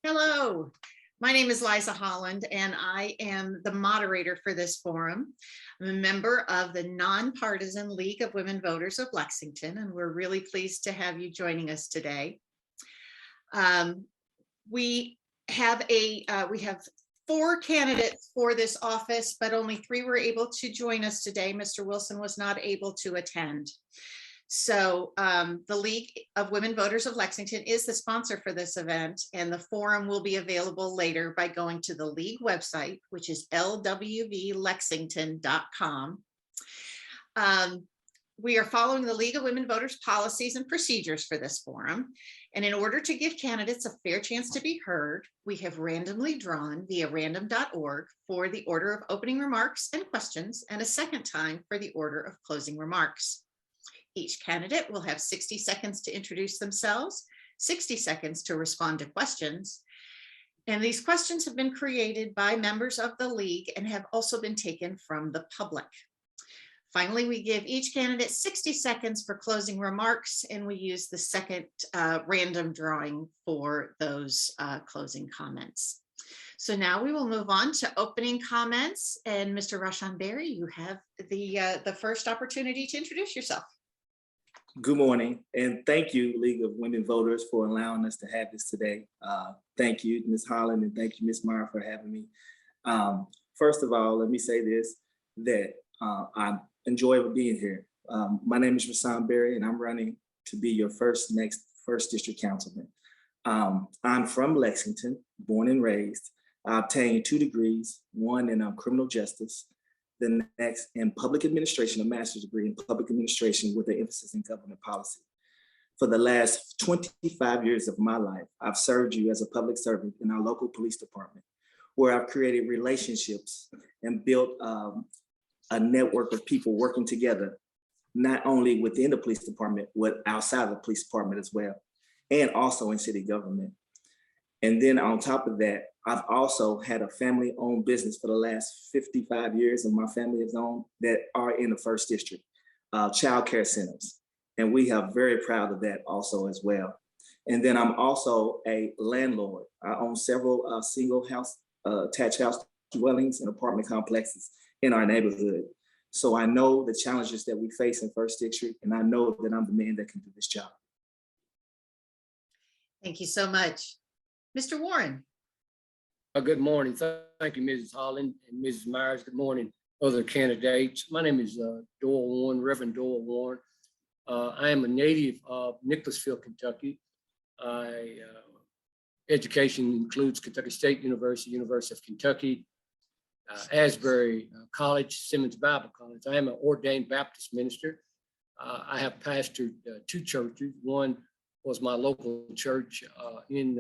Hello, my name is Liza Holland, and I am the moderator for this forum. I'm a member of the Nonpartisan League of Women Voters of Lexington, and we're really pleased to have you joining us today. We have 4 candidates for this office, but only 3 were able to join us today. Mr. Wilson was not able to attend. So the League of Women Voters of Lexington is the sponsor for this event, and the forum will be available later by going to the League website, which is lwvlexington.com. We are following the League of Women Voters policies and procedures for this forum. And in order to give candidates a fair chance to be heard, we have randomly drawn via random.org for the order of opening remarks and questions, and a second time for the order of closing remarks. Each candidate will have 60 seconds to introduce themselves, 60 seconds to respond to questions. And these questions have been created by members of the League and have also been taken from the public. Finally, we give each candidate 60 seconds for closing remarks, and we use the second random drawing for those closing comments. So now we will move on to opening comments. And Mr. Rahsaan Berry, you have the first opportunity to introduce yourself. Good morning, and thank you, League of Women Voters, for allowing us to have this today. Thank you, Ms. Holland, and thank you, Ms. Meyer, for having me. First of all, let me say this, that I enjoy being here. My name is Rahsaan Berry, and I'm running to be your first district councilman. I'm from Lexington, born and raised. I obtained 2 degrees, one in criminal justice, the next in public administration, a master's degree in public administration with an emphasis in government policy. For the last 25 years of my life, I've served you as a public servant in our local police department, where I've created relationships and built a network of people working together, not only within the police department, but outside the police department as well, and also in city government. And then on top of that, I've also had a family-owned business for the last 55 years, and my family is owned, that are in the first district, child care centers. And we are very proud of that also as well. And then I'm also a landlord. I own several single house, attached house dwellings and apartment complexes in our neighborhood. So I know the challenges that we face in first district, and I know that I'm the man that can do this job. Thank you so much. Mr. Warren. Good morning. Thank you, Mrs. Holland and Mrs. Myers. Good morning, other candidates. My name is Doyle Warren, Reverend Doyle Warren. I am a native of Nicholasville, Kentucky. Education includes Kentucky State University, University of Kentucky, Asbury College, Simmons Bible College. I am an ordained Baptist minister. I have pastored 2 churches. One was my local church in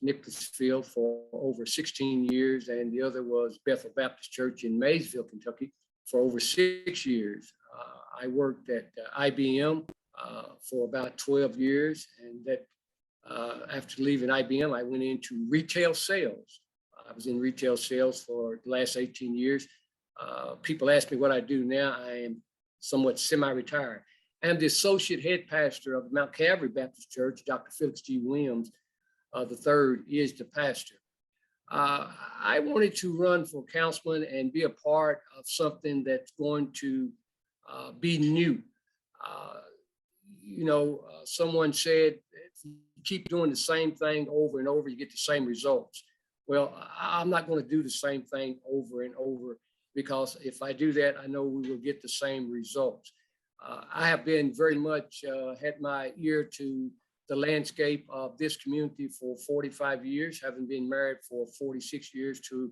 Nicholasville for over 16 years, and the other was Bethel Baptist Church in Maysville, Kentucky for over 6 years. I worked at IBM for about 12 years, and that after leaving IBM, I went into retail sales. I was in retail sales for the last 18 years. People ask me what I do now. I am somewhat semi-retired. I am the associate head pastor of Mount Calvary Baptist Church. Dr. Felix G. Williams the third is the pastor. I wanted to run for councilman and be a part of something that's going to be new. Someone said, if you keep doing the same thing over and over, you get the same results. Well, I'm not going to do the same thing over and over, because if I do that, I know we will get the same results. I have been very much had my ear to the landscape of this community for 45 years, having been married for 46 years to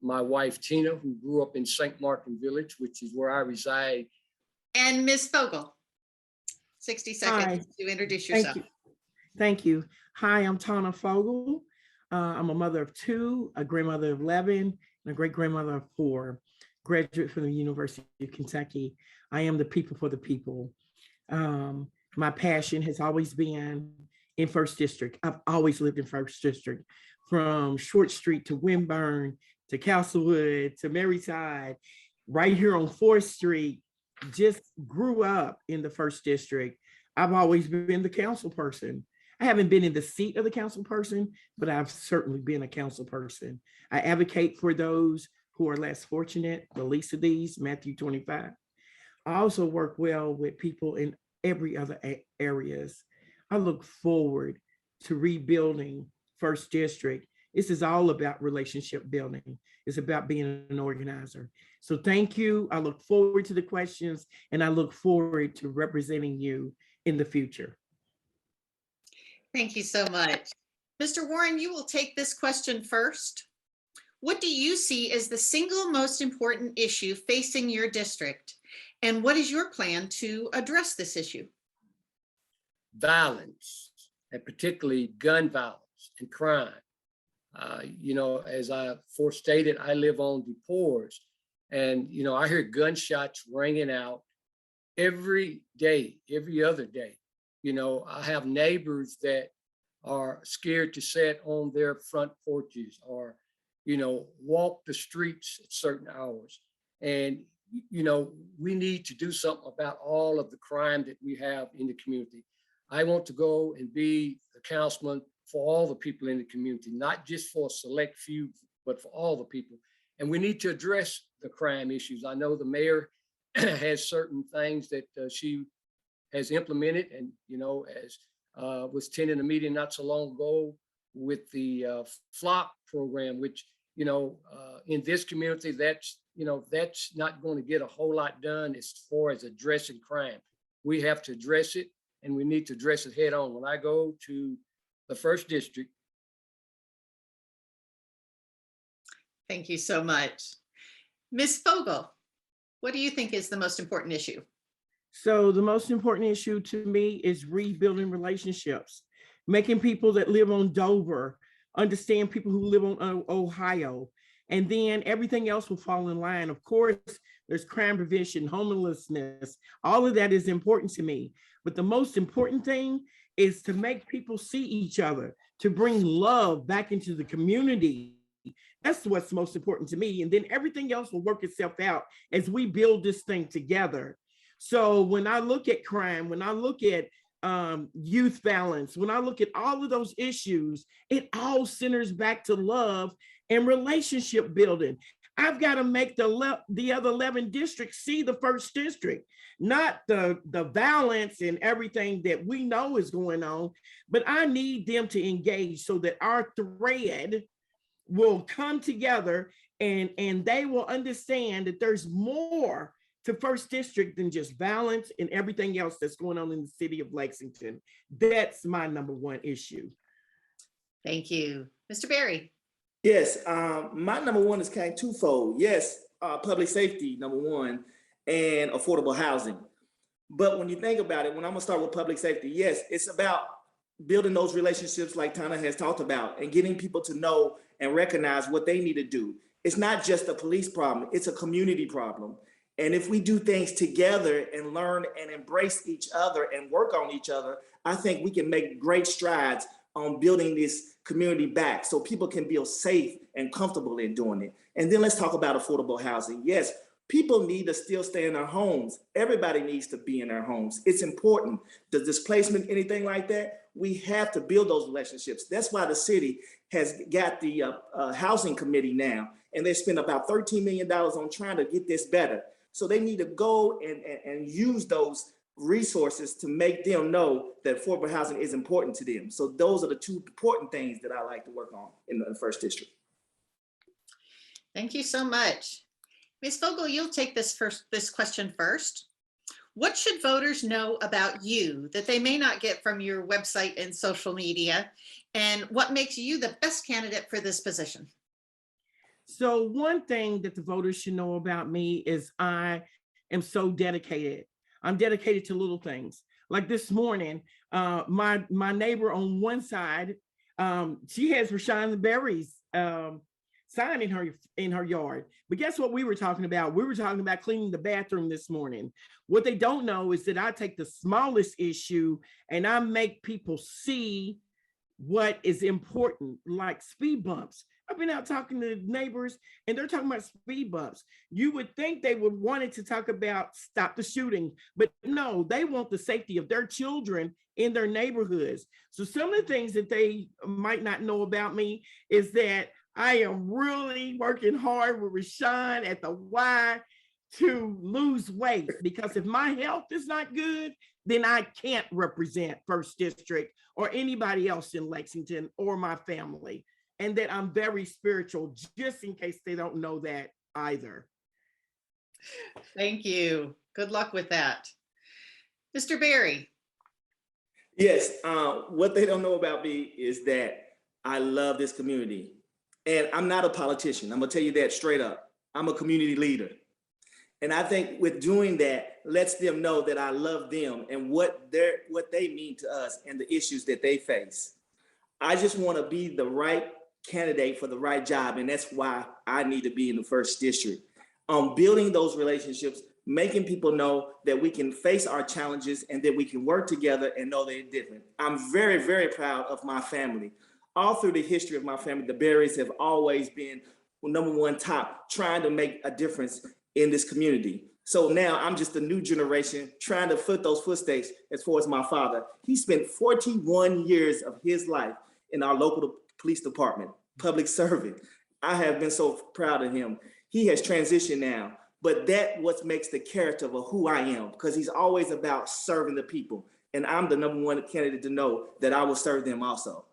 my wife, Tina, who grew up in St. Martin Village, which is where I reside. And Ms. Fogle, 60 seconds to introduce yourself. Thank you. Hi, I'm Tanya Fogle. I'm a mother of 2, a grandmother of 11, and a great-grandmother of 4, graduate from the University of Kentucky. I am the people for the people. My passion has always been in first district. I've always lived in first district, from Short Street to Wimburn to Castlewood to Maryside, right here on 4th Street. Just grew up in the first district. I've always been the council person. I haven't been in the seat of the council person, but I've certainly been a council person. I advocate for those who are less fortunate, the least of these, Matthew 25. I also work well with people in every other areas. I look forward to rebuilding First District. This is all about relationship building. It's about being an organizer. So thank you. I look forward to the questions, and I look forward to representing you in the future. Thank you so much. Mr. Warren, you will take this question first. What do you see as the single most important issue facing your district? And what is your plan to address this issue? Violence, and particularly gun violence and crime. You know, as I forestated, I live on DePores, and, you know, I hear gunshots ringing out every day, every other day. You know, I have neighbors that are scared to sit on their front porches or, you know, walk the streets at certain hours. And, you know, we need to do something about all of the crime that we have in the community. I want to go and be the councilman for all the people in the community, not just for a select few, but for all the people. And we need to address the crime issues. I know the mayor has certain things that she has implemented, and, you know, as was attending a meeting not so long ago with the FLOC program, which, you know, in this community, that's, you know, that's not going to get a whole lot done as far as addressing crime. We have to address it, and we need to address it head on. When I go to the First District. Thank you so much. Ms. Fogle, what do you think is the most important issue? So the most important issue to me is rebuilding relationships, making people that live on Dover understand people who live on Ohio, and then everything else will fall in line. Of course, there's crime prevention, homelessness, all of that is important to me. But the most important thing is to make people see each other, to bring love back into the community. That's what's most important to me. And then everything else will work itself out as we build this thing together. So when I look at crime, when I look at youth balance, when I look at all of those issues, it all centers back to love and relationship building. I've got to make the other 11 districts see the First District, not the violence and everything that we know is going on, but I need them to engage so that our thread will come together and they will understand that there's more to First District than just violence and everything else that's going on in the city of Lexington. That's my number one issue. Thank you. Mr. Berry. Yes, my number one is kind of twofold. Yes, public safety, number one, and affordable housing. But when you think about it, when I'm gonna start with public safety, yes, it's about building those relationships like Tanya has talked about and getting people to know and recognize what they need to do. It's not just a police problem, it's a community problem. And if we do things together and learn and embrace each other and work on each other, I think we can make great strides on building this community back so people can feel safe and comfortable in doing it. And then let's talk about affordable housing. Yes, people need to still stay in their homes. Everybody needs to be in their homes. It's important. The displacement, anything like that, we have to build those relationships. That's why the city has got the housing committee now, and they spend about $13 million on trying to get this better. So they need to go and use those resources to make them know that affordable housing is important to them. So those are the two important things that I like to work on in the First District. Thank you so much. Ms. Fogle, you'll take this question first. What should voters know about you that they may not get from your website and social media? And what makes you the best candidate for this position? So one thing that the voters should know about me is I am so dedicated. I'm dedicated to little things. Like this morning, my neighbor on one side, she has Rahsaan Berry's sign in her yard. But guess what we were talking about? We were talking about cleaning the bathroom this morning. What they don't know is that I take the smallest issue and I make people see what is important, like speed bumps. I've been out talking to neighbors and they're talking about speed bumps. You would think they would wanted to talk about stop the shooting, but no, they want the safety of their children in their neighborhoods. So some of the things that they might not know about me is that I am really working hard with Rahsaan at the Y to lose weight, because if my health is not good, then I can't represent First District or anybody else in Lexington or my family. And that I'm very spiritual, just in case they don't know that either. Thank you. Good luck with that. Mr. Berry. Yes, what they don't know about me is that I love this community. And I'm not a politician. I'm gonna tell you that straight up. I'm a community leader. And I think with doing that, lets them know that I love them and what they mean to us and the issues that they face. I just wanna be the right candidate for the right job. And that's why I need to be in the First District. Building those relationships, making people know that we can face our challenges and that we can work together and know they're different. I'm very, very proud of my family. All through the history of my family, the Berries have always been #1 top, trying to make a difference in this community. So now I'm just a new generation trying to foot those footsteps as far as my father. He spent 41 years of his life in our local police department, public servant. I have been so proud of him. He has transitioned now, but that what makes the character of who I am, because he's always about serving the people. And I'm the #1 candidate to know that I will serve them also.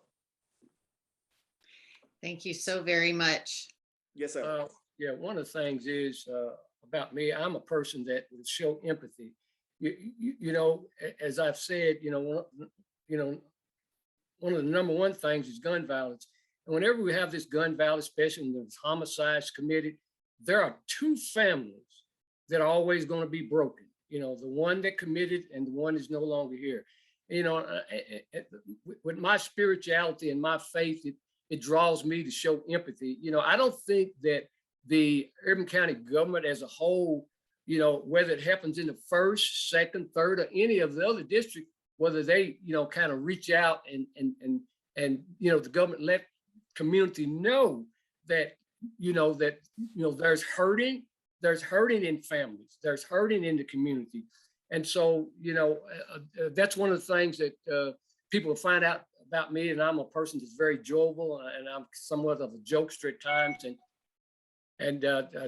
Thank you so very much. Yes, sir. Yeah, one of the things is about me, I'm a person that will show empathy. You know, as I've said, one of the #1 things is gun violence. And whenever we have this gun violence, especially when there's homicides committed, there are 2 families that are always going to be broken. You know, the one that committed and the one is no longer here. You know, with my spirituality and my faith, it draws me to show empathy. You know, I don't think that the Urban County government as a whole, you know, whether it happens in the 1st, 2nd, 3rd, or any of the other districts, whether they, you know, kind of reach out and you know, the government let community know that, there's hurting in families, there's hurting in the community. And so, you know, that's one of the things that people find out about me. And I'm a person that's very jovial, and I'm somewhat of a jokester at times. And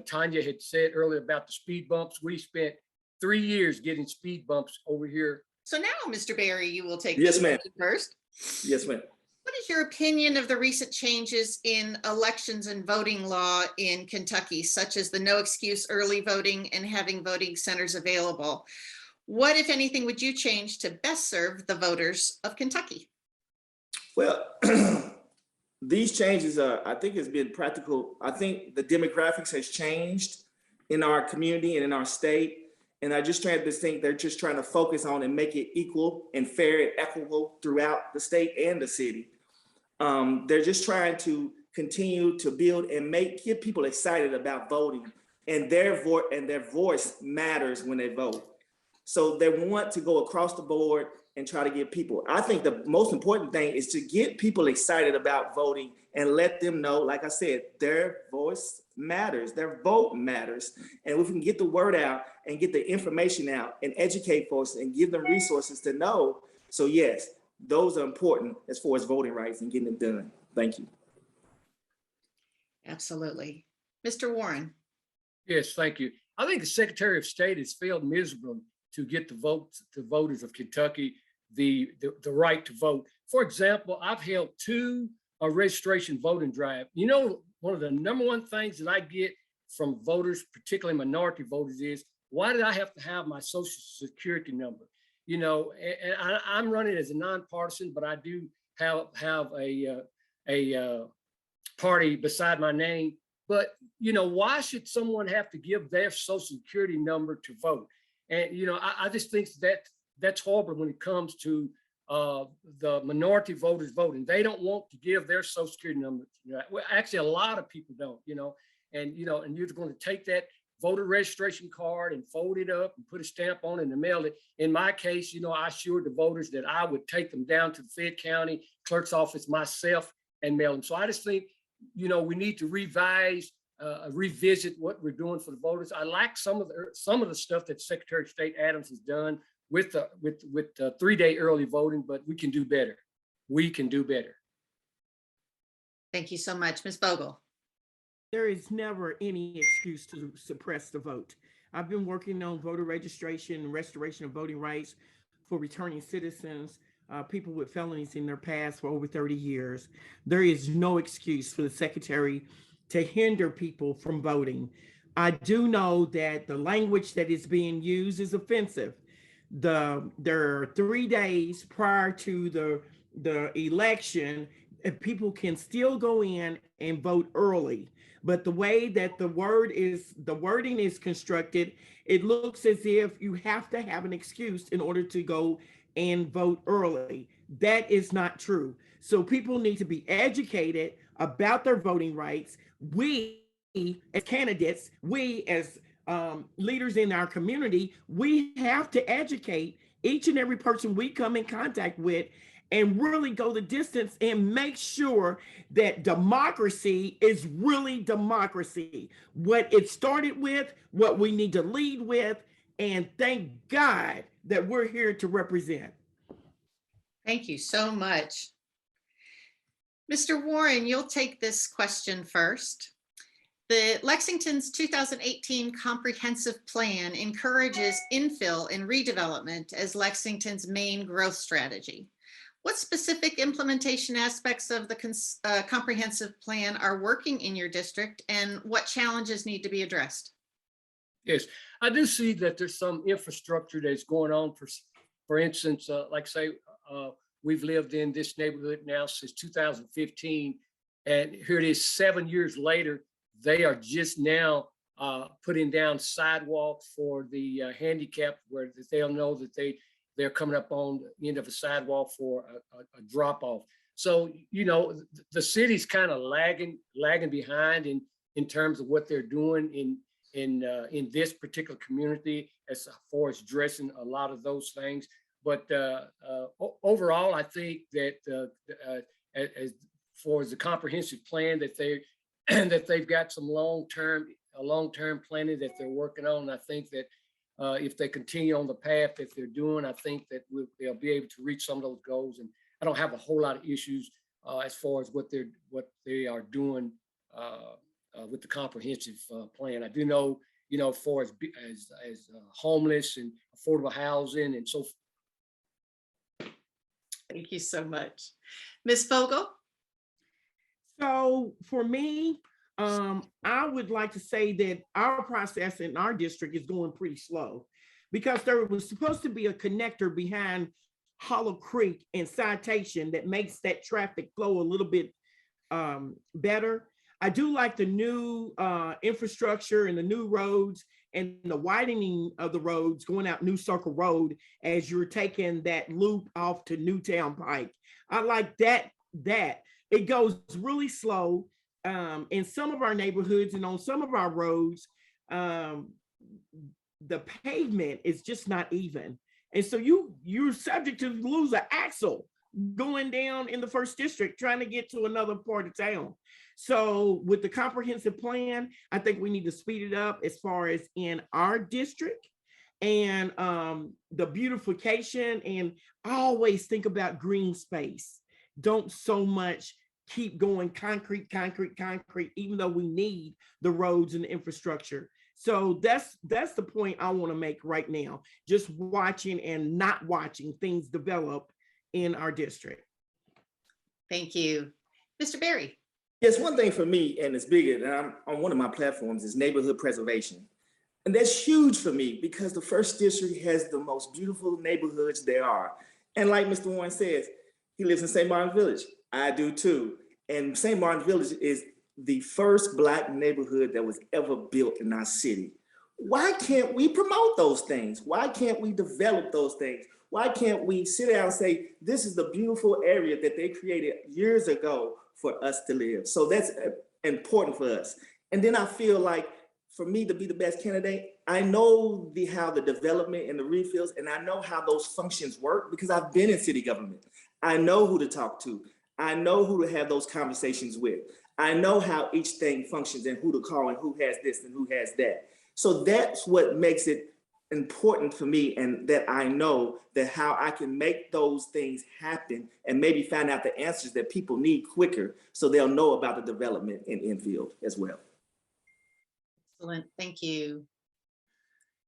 Tanya had said earlier about the speed bumps. We spent 3 years getting speed bumps over here. So now, Mr. Berry, you will take Yes, ma'am. first. Yes, ma'am. What is your opinion of the recent changes in elections and voting law in Kentucky, such as the no excuse early voting and having voting centers available? What, if anything, would you change to best serve the voters of Kentucky? Well, these changes I think it's been practical. I think the demographics has changed in our community and in our state. And I just trying to think they're just trying to focus on and make it equal and fair and equitable throughout the state and the city. They're just trying to continue to build and get people excited about voting, and their voice matters when they vote. So they want to go across the board and try to get people. I think the most important thing is to get people excited about voting and let them know, like I said, their voice matters, their vote matters. And if we can get the word out and get the information out and educate folks and give them resources to know. So yes, those are important as far as voting rights and getting it done. Thank you. Absolutely. Mr. Warren. Yes, thank you. I think the Secretary of State has failed miserably to get the voters of Kentucky the right to vote. For example, I've held 2 registration voting drive. You know, one of the #1 things that I get from voters, particularly minority voters, is why did I have to have my Social Security number? You know, and I'm running as a nonpartisan, but I do have a party beside my name. But, you know, why should someone have to give their Social Security number to vote? And, you know, I just think that's horrible when it comes to the minority voters voting. They don't want to give their Social Security number. You know, well, actually, a lot of people don't, and you're going to take that voter registration card and fold it up and put a stamp on it and mail it. In my case, I assured the voters that I would take them down to the Fayette County clerk's office myself and mail them. So I just think we need to revisit what we're doing for the voters. I like some of the stuff that Secretary of State Adams has done with the 3-day early voting, but we can do better. We can do better. Thank you so much. Ms. Fogle. There is never any excuse to suppress the vote. I've been working on voter registration and restoration of voting rights for returning citizens, people with felonies in their past for over 30 years. There is no excuse for the secretary to hinder people from voting. I do know that the language that is being used is offensive. There are 3 days prior to the election, and people can still go in and vote early. But the way that the wording is constructed, it looks as if you have to have an excuse in order to go and vote early. That is not true. So people need to be educated about their voting rights. We as candidates, we as leaders in our community, we have to educate each and every person we come in contact with and really go the distance and make sure that democracy is really democracy. What it started with, what we need to lead with, and thank God that we're here to represent. Thank you so much. Mr. Warren, you'll take this question first. The Lexington's 2018 comprehensive plan encourages infill and redevelopment as Lexington's main growth strategy. What specific implementation aspects of the comprehensive plan are working in your district, and what challenges need to be addressed? Yes, I do see that there's some infrastructure that's going on. For instance, like say, we've lived in this neighborhood now since 2015, and here it is 7 years later. They are just now putting down sidewalk for the handicapped, where they'll know that they're coming up on the end of a sidewalk for a drop off. So, the city's kind of lagging behind in terms of what they're doing in this particular community as far as addressing a lot of those things. But overall, I think that as far as the comprehensive plan that they've got some long-term planning that they're working on. I think that if they continue on the path that they're doing, I think that they'll be able to reach some of those goals. And I don't have a whole lot of issues as far as what they are doing with the comprehensive plan. I do know, as far as homeless and affordable housing and so forth. Thank you so much. Ms. Fogle? So for me, I would like to say that our process in our district is going pretty slow because there was supposed to be a connector behind Hollow Creek and Citation that makes that traffic flow a little bit better. I do like the new infrastructure and the new roads and the widening of the roads going out New Circle Road as you're taking that loop off to Newtown Pike. I like that. It goes really slow in some of our neighborhoods and on some of our roads. The pavement is just not even. And so you're subject to lose an axle going down in the first district, trying to get to another part of town. So with the comprehensive plan, I think we need to speed it up as far as in our district and the beautification. And I always think about green space. Don't so much keep going concrete, even though we need the roads and the infrastructure. So that's the point I want to make right now. Just watching and not watching things develop in our district. Thank you. Mr. Berry. Yes, one thing for me, and it's bigger, and I'm on one of my platforms, is neighborhood preservation. And that's huge for me because the first district has the most beautiful neighborhoods there are. And like Mr. Warren says, he lives in St. Martin Village. I do too. And St. Martin Village is the first Black neighborhood that was ever built in our city. Why can't we promote those things? Why can't we develop those things? Why can't we sit down and say, this is the beautiful area that they created years ago for us to live? So that's important for us. And then I feel like for me to be the best candidate, I know how the development and the refills, and I know how those functions work because I've been in city government. I know who to talk to. I know who to have those conversations with. I know how each thing functions and who to call and who has this and who has that. So that's what makes it important for me, and that I know that how I can make those things happen and maybe find out the answers that people need quicker so they'll know about the development in Enfield as well. Excellent, thank you.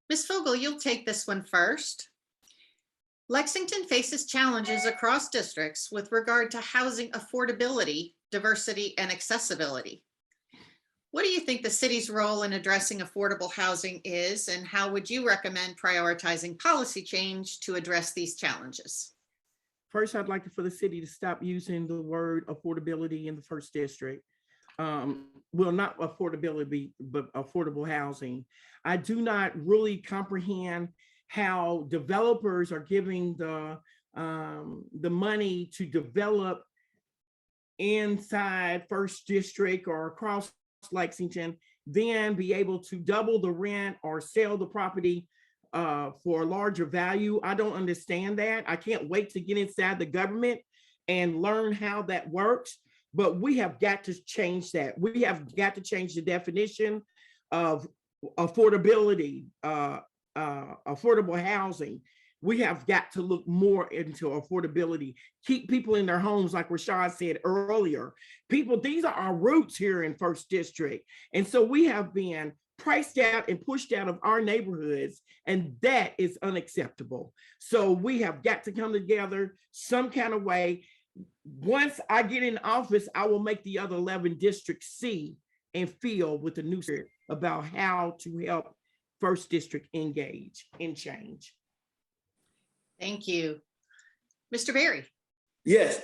Ms. Fogle, you'll take this one first. Lexington faces challenges across districts with regard to housing affordability, diversity, and accessibility. What do you think the city's role in addressing affordable housing is, and how would you recommend prioritizing policy change to address these challenges? First, I'd like for the city to stop using the word affordability in the first district. Well, not affordability, but affordable housing. I do not really comprehend how developers are giving the money to develop inside first district or across Lexington, then be able to double the rent or sell the property for a larger value. I don't understand that. I can't wait to get inside the government and learn how that works. But we have got to change that. We have got to change the definition of affordability, affordable housing. We have got to look more into affordability, keep people in their homes, like Rahsaan said earlier. People, these are our roots here in First District. And so we have been priced out and pushed out of our neighborhoods, and that is unacceptable. So we have got to come together some kind of way. Once I get in office, I will make the other 11 districts see and feel with the new spirit about how to help First District engage in change. Thank you. Mr. Berry. Yes,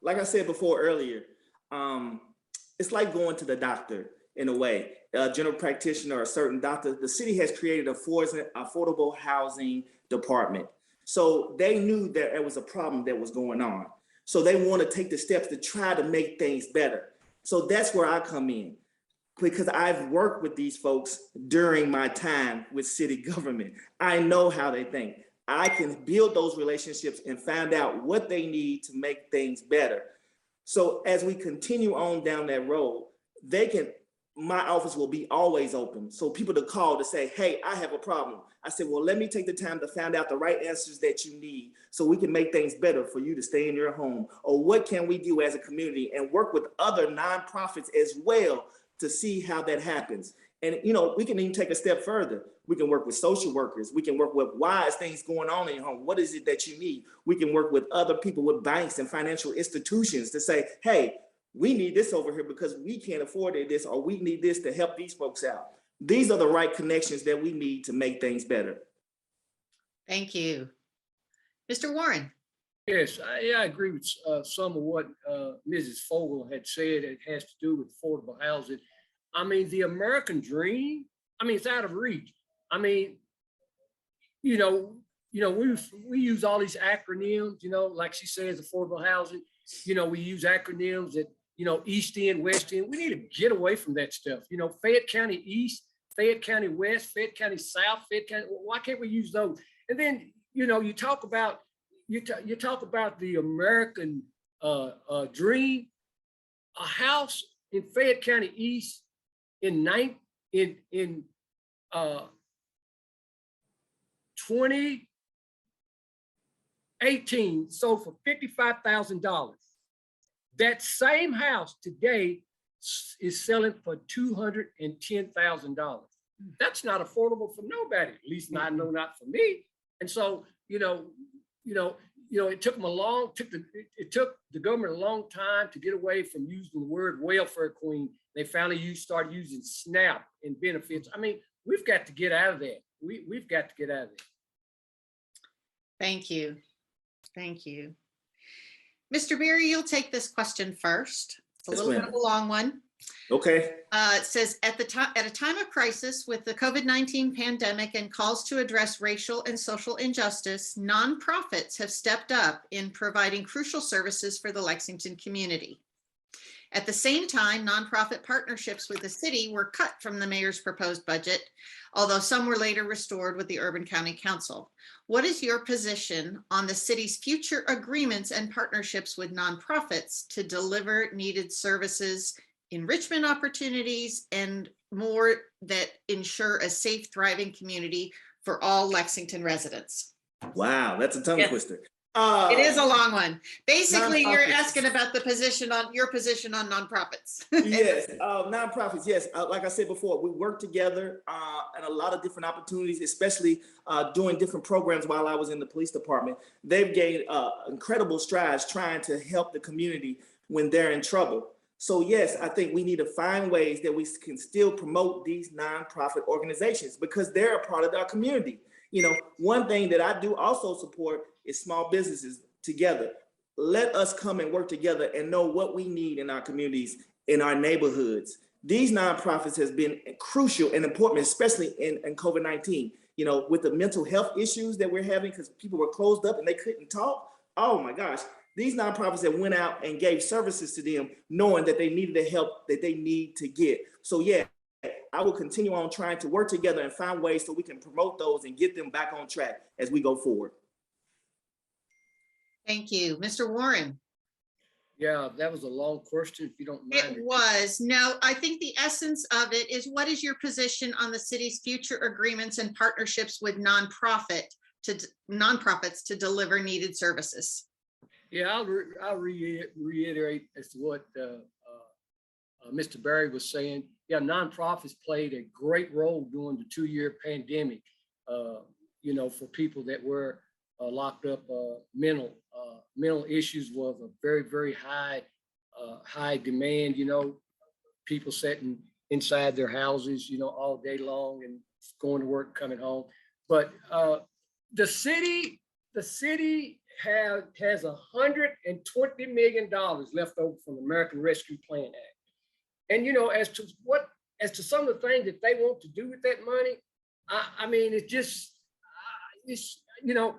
like I said before earlier, it's like going to the doctor in a way, a general practitioner or a certain doctor. The city has created a affordable housing department. So they knew that there was a problem that was going on. So they want to take the steps to try to make things better. So that's where I come in, because I've worked with these folks during my time with city government. I know how they think. I can build those relationships and find out what they need to make things better. So as we continue on down that road, my office will be always open. So people to call to say, hey, I have a problem. I said, well, let me take the time to find out the right answers that you need so we can make things better for you to stay in your home. Or what can we do as a community, and work with other nonprofits as well to see how that happens. And, we can even take a step further. We can work with social workers. We can work with, why is things going on in your home? What is it that you need? We can work with other people, with banks and financial institutions, to say, hey, we need this over here because we can't afford this, or we need this to help these folks out. These are the right connections that we need to make things better. Thank you. Mr. Warren. Yes, I agree with some of what Mrs. Fogle had said. It has to do with affordable housing. I mean, the American dream, it's out of reach. We use all these acronyms, like she says, affordable housing. We use acronyms that, East End, West End. We need to get away from that stuff. Fayette County East, Fayette County West, Fayette County South, Fayette County. Why can't we use those? And then, you talk about the American dream. A house in Fayette County East in 2018 sold for $55,000. That same house today is selling for $210,000. That's not affordable for nobody, at least I know not for me. And so, it took them it took the government a long time to get away from using the word welfare queen. They finally started using SNAP and benefits. We've got to get out of that. We've got to get out of that. Thank you. Thank you. Mr. Berry, you'll take this question first. It's a little bit of a long one. Okay. It says, at a time of crisis with the COVID-19 pandemic and calls to address racial and social injustice, nonprofits have stepped up in providing crucial services for the Lexington community. At the same time, nonprofit partnerships with the city were cut from the mayor's proposed budget, although some were later restored with the Urban County Council. What is your position on the city's future agreements and partnerships with nonprofits to deliver needed services enrichment opportunities, and more that ensure a safe, thriving community for all Lexington residents. Wow, that's a tongue Yes. twister. It is a long one. Basically, you're Nonprofits. asking about the position on your position on nonprofits. Yes, nonprofits. Yes, like I said before, we work together and a lot of different opportunities, especially doing different programs while I was in the police department. They've gained incredible strides trying to help the community when they're in trouble. So yes, I think we need to find ways that we can still promote these nonprofit organizations because they're a part of our community. You know, one thing that I do also support is small businesses together. Let us come and work together and know what we need in our communities, in our neighborhoods. These nonprofits has been crucial and important, especially in COVID-19, you know, with the mental health issues that we're having because people were closed up and they couldn't talk. Oh my gosh, these nonprofits that went out and gave services to them knowing that they needed the help that they need to get. So yeah, I will continue on trying to work together and find ways so we can promote those and get them back on track as we go forward. Thank you. Mr. Warren. Yeah, that was a long question, if you don't mind. It was. No, I think the essence of it is, what is your position on the city's future agreements and partnerships with nonprofits to deliver needed services? Yeah, I'll reiterate as to what Mr. Berry was saying. Yeah, nonprofits played a great role during the 2-year pandemic, you know, for people that were locked up. Mental issues was a very, very high demand, you know, people sitting inside their houses, you know, all day long and going to work, coming home. But the city has $120 million left over from the American Rescue Plan Act. And, you know, as to some of the things that they want to do with that money, I mean, it's just, you know,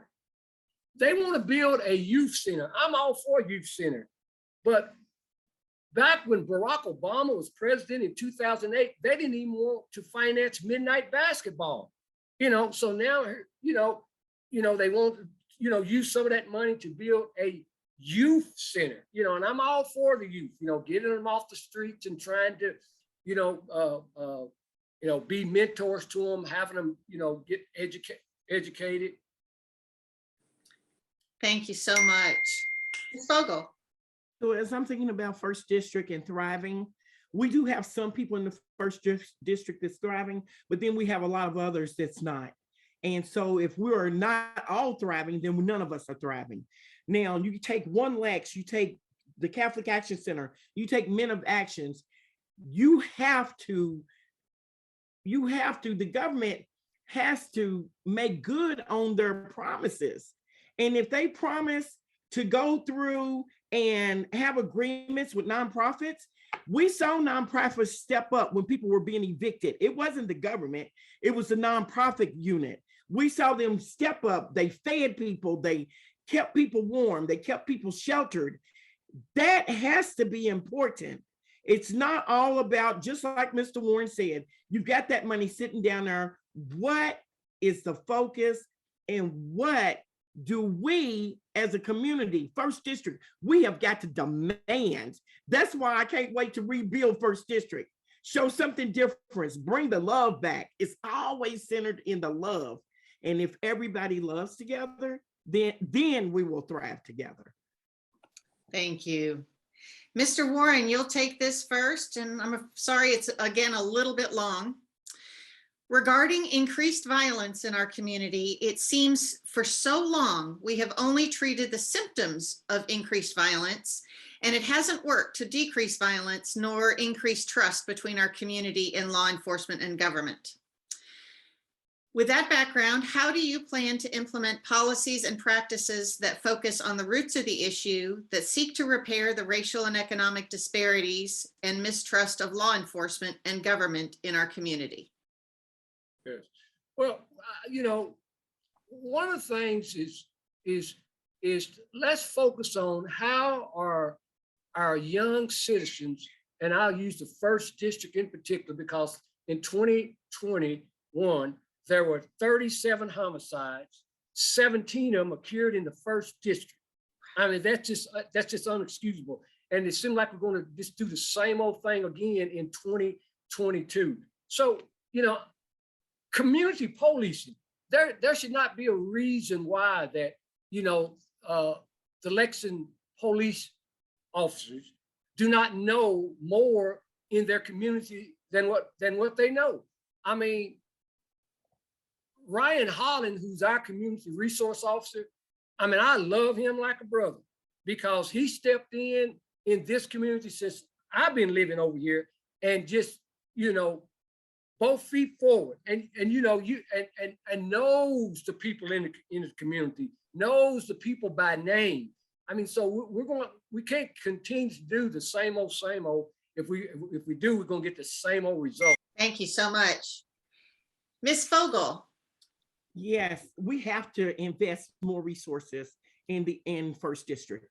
they want to build a youth center. I'm all for a youth center. But back when Barack Obama was president in 2008, they didn't even want to finance midnight basketball. You know, so now, you know, they want to, you know, use some of that money to build a youth center, you know, and I'm all for the youth, you know, getting them off the streets and trying to, you know, be mentors to them, having them, you know, get educated. Thank you so much. Ms. Fogle. So as I'm thinking about First District and thriving, we do have some people in the First District that's thriving, but then we have a lot of others that's not. And so if we are not all thriving, then none of us are thriving. Now, you take one Lex, you take the Catholic Action Center, you take Men of Actions, the government has to make good on their promises. And if they promise to go through and have agreements with nonprofits, we saw nonprofits step up when people were being evicted. It wasn't the government, it was the nonprofit unit. We saw them step up. They fed people, they kept people warm, they kept people sheltered. That has to be important. It's not all about, just like Mr. Warren said, you've got that money sitting down there. What is the focus and what do we as a community, First District, we have got to demand. That's why I can't wait to rebuild First District. Show something different, bring the love back. It's always centered in the love. And if everybody loves together, then we will thrive together. Thank you. Mr. Warren, you'll take this first, and I'm sorry, it's again a little bit long. Regarding increased violence in our community, it seems for so long we have only treated the symptoms of increased violence, and it hasn't worked to decrease violence nor increase trust between our community and law enforcement and government. With that background, how do you plan to implement policies and practices that focus on the roots of the issue, that seek to repair the racial and economic disparities and mistrust of law enforcement and government in our community? Yes. Well, you know, one of the things is let's focus on how are our young citizens, and I'll use the First District in particular, because in 2021, there were 37 homicides, 17 of them occurred in the First District. I mean, that's just unexcusable. and it seemed like we're going to just do the same old thing again in 2022. So, community policing, there should not be a reason why that, the Lexington police officers do not know more in their community than what they know. I mean, Ryan Holland, who's our community resource officer, I mean, I love him like a brother because he stepped in this community since I've been living over here and just, both feet forward and knows the people in the community, knows the people by name. I mean, so we can't continue to do the same old. If we do, we're gonna get the same old result. Thank you so much. Ms. Fogle. Yes, we have to invest more resources in First District.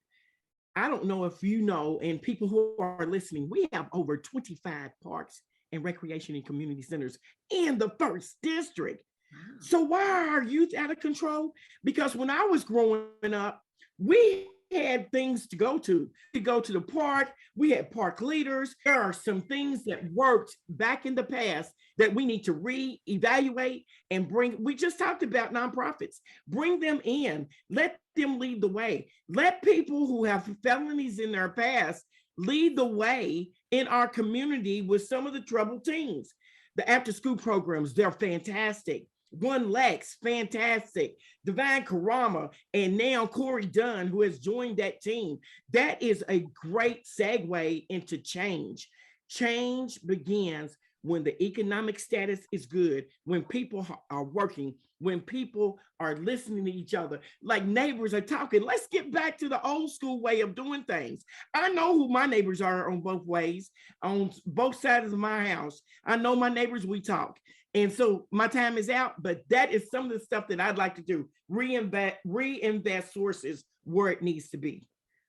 I don't know if you know, and people who are listening, we have over 25 parks and recreation and community centers in the First District. Wow. So why are our youth out of control? Because when I was growing up, we had things to go to. We go to the park, we had park leaders. There are some things that worked back in the past that we need to re-evaluate and bring. We just talked about nonprofits. Bring them in, let them lead the way. Let people who have felonies in their past lead the way in our community with some of the troubled teens. The after-school programs, they're fantastic. One Lex, fantastic. Divine Karama, and now Corey Dunn, who has joined that team. That is a great segue into change. Change begins when the economic status is good, when people are working, when people are listening to each other, like neighbors are talking. Let's get back to the old school way of doing things. I know who my neighbors are on both ways, on both sides of my house. I know my neighbors, we talk. And so my time is out, but that is some of the stuff that I'd like to do. Reinvest sources where it needs to be.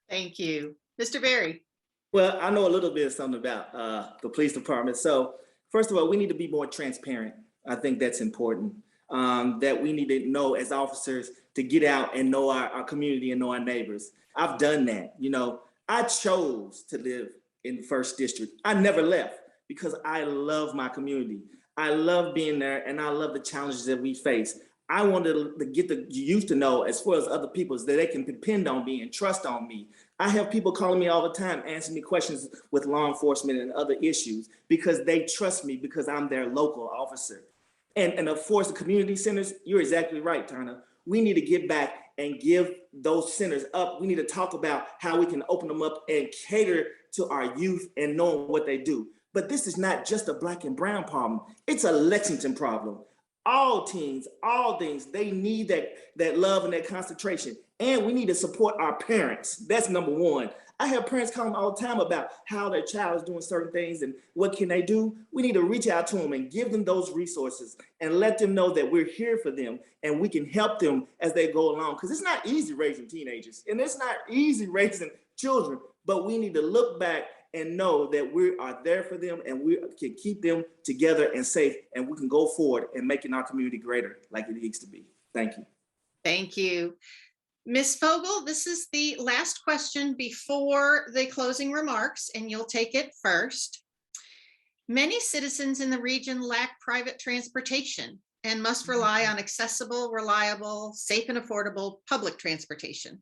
Thank you. Mr. Berry. Well, I know a little bit of something about the police department. So first of all, we need to be more transparent. I think that's important. That we need to know as officers to get out and know our community and know our neighbors. I've done that. I chose to live in First District. I never left because I love my community. I love being there and I love the challenges that we face. I wanted to get the youth to know, as well as other people, that they can depend on me and trust on me. I have people calling me all the time, asking me questions with law enforcement and other issues because they trust me because I'm their local officer. And of course, the community centers, you're exactly right, Tanya. We need to get back and give those centers up. We need to talk about how we can open them up and cater to our youth and knowing what they do. But this is not just a Black and brown problem. It's a Lexington problem. All teens, all things, they need that love and that concentration. And we need to support our parents. That's number one. I have parents calling all the time about how their child is doing certain things and what can they do. We need to reach out to them and give them those resources and let them know that we're here for them and we can help them as they go along. Because it's not easy raising teenagers and it's not easy raising children, but we need to look back and know that we are there for them and we can keep them together and safe and we can go forward and making our community greater like it needs to be. Thank you. Thank you. Ms. Fogle, this is the last question before the closing remarks, and you'll take it first. Many citizens in the region lack private transportation and must rely on accessible, reliable, safe, and affordable public transportation.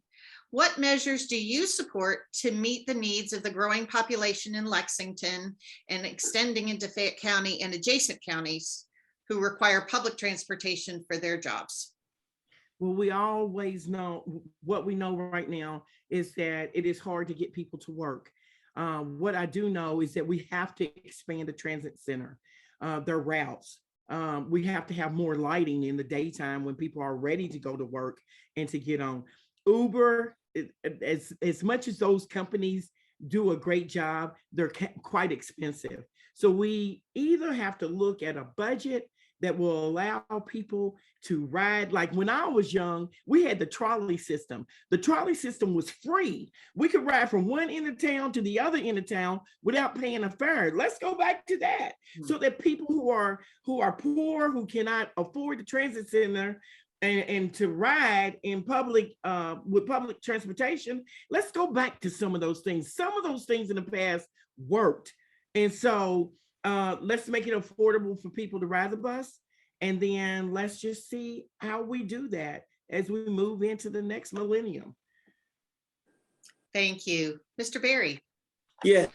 What measures do you support to meet the needs of the growing population in Lexington and extending into Fayette County and adjacent counties who require public transportation for their jobs? Well, we always know what we know right now is that it is hard to get people to work. What I do know is that we have to expand the transit center, their routes. We have to have more lighting in the daytime when people are ready to go to work and to get on. Uber, as much as those companies do a great job, they're quite expensive. So we either have to look at a budget that will allow people to ride. Like when I was young, we had the trolley system. The trolley system was free. We could ride from one end of town to the other end of town without paying a fare. Let's go back to that so that people who are poor, who cannot afford the transit center, and to ride in public with public transportation, let's go back to some of those things. Some of those things in the past worked. And so let's make it affordable for people to ride the bus. And then let's just see how we do that as we move into the next millennium. Thank you. Mr. Berry. Yeah,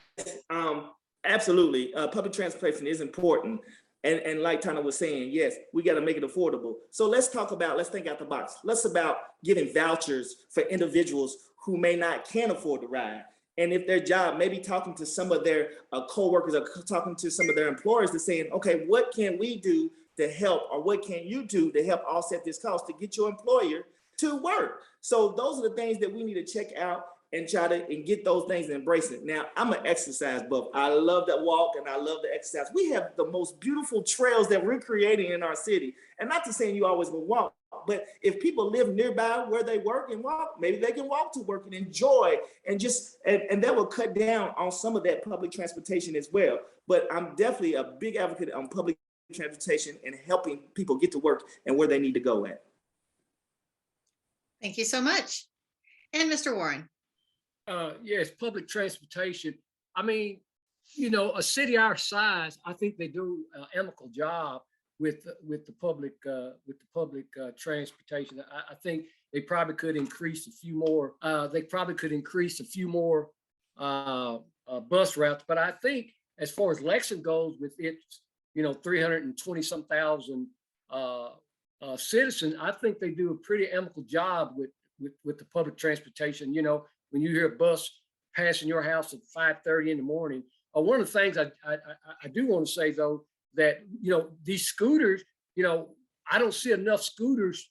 absolutely. Public transportation is important. And like Tanya was saying, yes, we got to make it affordable. So let's think out the box. Let's about giving vouchers for individuals who can't afford to ride. And if their job, maybe talking to some of their coworkers or talking to some of their employers to saying, okay, what can we do to help, or what can you do to help offset this cost to get your employer to work? So those are the things that we need to check out and try to get those things and embrace it. Now, I'm an exercise buff. I love to walk and I love to exercise. We have the most beautiful trails that we're creating in our city. And not to say you always will walk, but if people live nearby where they work and walk, maybe they can walk to work and enjoy and and that will cut down on some of that public transportation as well. But I'm definitely a big advocate on public transportation and helping people get to work and where they need to go at. Thank you so much. And Mr. Warren. Yes, public transportation. I mean, you know, a city our size, I think they do an amicable job with the public transportation. I think they probably could increase a few more. Bus routes. But I think as far as Lexington goes, with its 320 some thousand citizens, I think they do a pretty amicable job with the public transportation. You know, when you hear a bus passing your house at 5:30 in the morning. One of the things I do want to say, though, that, these scooters, I don't see enough scooters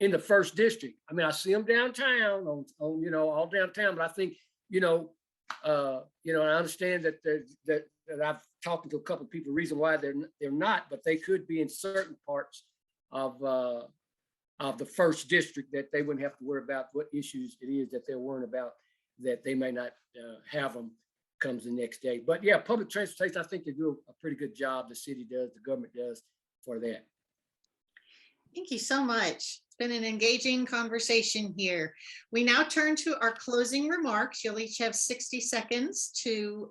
in the first district. I mean, I see them downtown on all downtown, but I think, I understand that I've talked to a couple of people, the reason why they're not, but they could be in certain parts of the first district that they wouldn't have to worry about what issues it is that they're worrying about, that they may not have them comes the next day. But yeah, public transportation, I think they do a pretty good job. The city does, the government does for that. Thank you so much. It's been an engaging conversation here. We now turn to our closing remarks. You'll each have 60 seconds to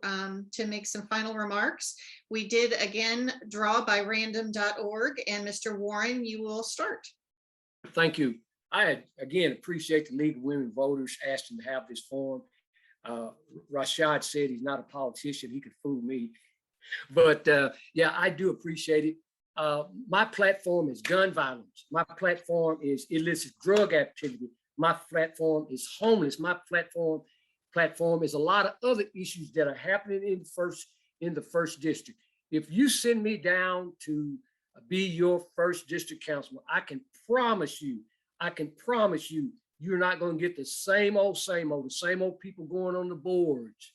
make some final remarks. We did again draw by random.org, and Mr. Warren, you will start. Thank you. I again appreciate the League of Women Voters asking to have this forum. Rahsaan said he's not a politician, he could fool me, but yeah, I do appreciate it. My platform is gun violence. My platform is illicit drug activity. My platform is homeless. My platform is a lot of other issues that are happening in the first district. If you send me down to be your first district councilman, I can promise you, you're not going to get the same old people going on the boards.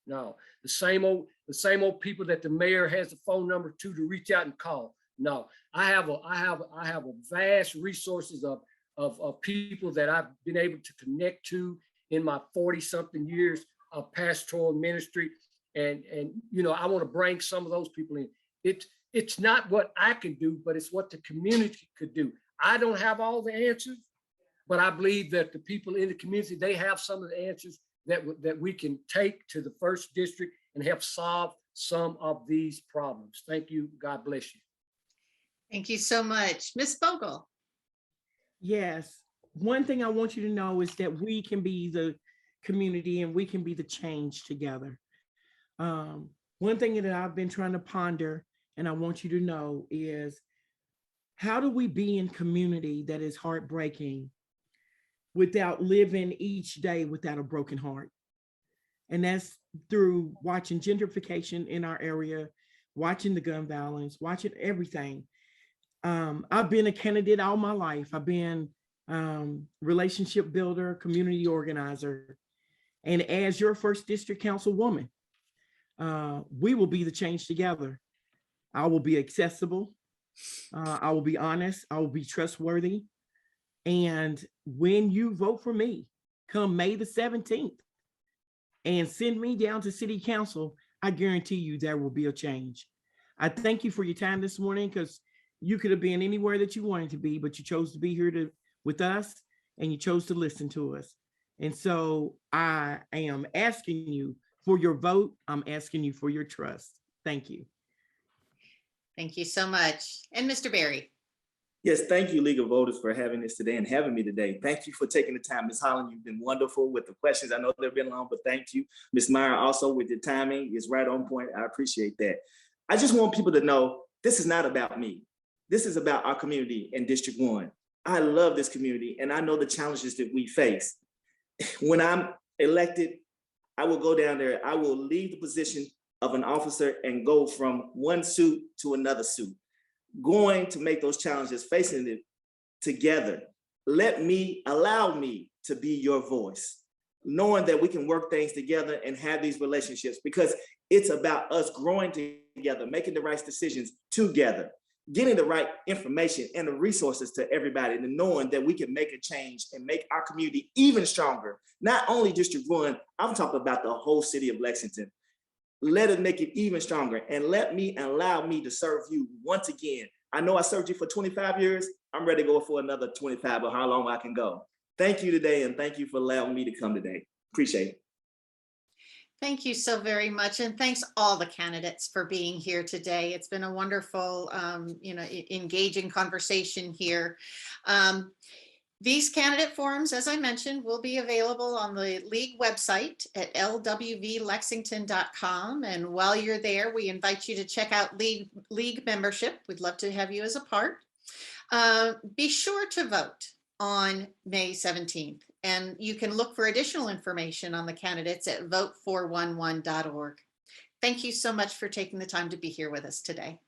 No, the same old people that the mayor has the phone number to reach out and call. No, I have a vast resources of people that I've been able to connect to in my 40-something years of pastoral ministry. And I want to bring some of those people in. It's not what I can do, but it's what the community could do. I don't have all the answers, but I believe that the people in the community, they have some of the answers that we can take to the first district and help solve some of these problems. Thank you. God bless you. Thank you so much. Ms. Fogle. Yes. One thing I want you to know is that we can be the community and we can be the change together. One thing that I've been trying to ponder, and I want you to know, is how do we be in community that is heartbreaking without living each day without a broken heart? And that's through watching gentrification in our area, watching the gun violence, watching everything. I've been a candidate all my life. I've been relationship builder, community organizer. And as your first district councilwoman, we will be the change together. I will be accessible. I will be honest. I will be trustworthy. And when you vote for me, come May the 17th, and send me down to city council, I guarantee you there will be a change. I thank you for your time this morning, because You could have been anywhere that you wanted to be, but you chose to be here with us, and you chose to listen to us. And so I am asking you for your vote. I'm asking you for your trust. Thank you. Thank you so much. And Mr. Berry. Yes, thank you, League of Voters, for having this today and having me today. Thank you for taking the time. Ms. Holland, you've been wonderful with the questions. I know they've been long, but thank you. Ms. Meyer, also with your timing is right on point. I appreciate that. I just want people to know this is not about me. This is about our community in District 1. I love this community, and I know the challenges that we face. When I'm elected, I will go down there. I will leave the position of an officer and go from one suit to another suit, going to make those challenges, facing it together. Allow me to be your voice, knowing that we can work things together and have these relationships, because it's about us growing together, making the right decisions together, getting the right information and the resources to everybody, and knowing that we can make a change and make our community even stronger. Not only District 1, I'm talking about the whole city of Lexington. Let us make it even stronger, and allow me to serve you once again. I know I served you for 25 years. I'm ready to go for another 25, or how long I can go. Thank you today, and thank you for allowing me to come today. Appreciate it. Thank you so very much. And thanks all the candidates for being here today. It's been a wonderful, engaging conversation here. These candidate forums, as I mentioned, will be available on the League website at lwvlexington.com. And while you're there, we invite you to check out League membership. We'd love to have you as a part. Be sure to vote on May 17th. And you can look for additional information on the candidates at vote411.org. Thank you so much for taking the time to be here with us today.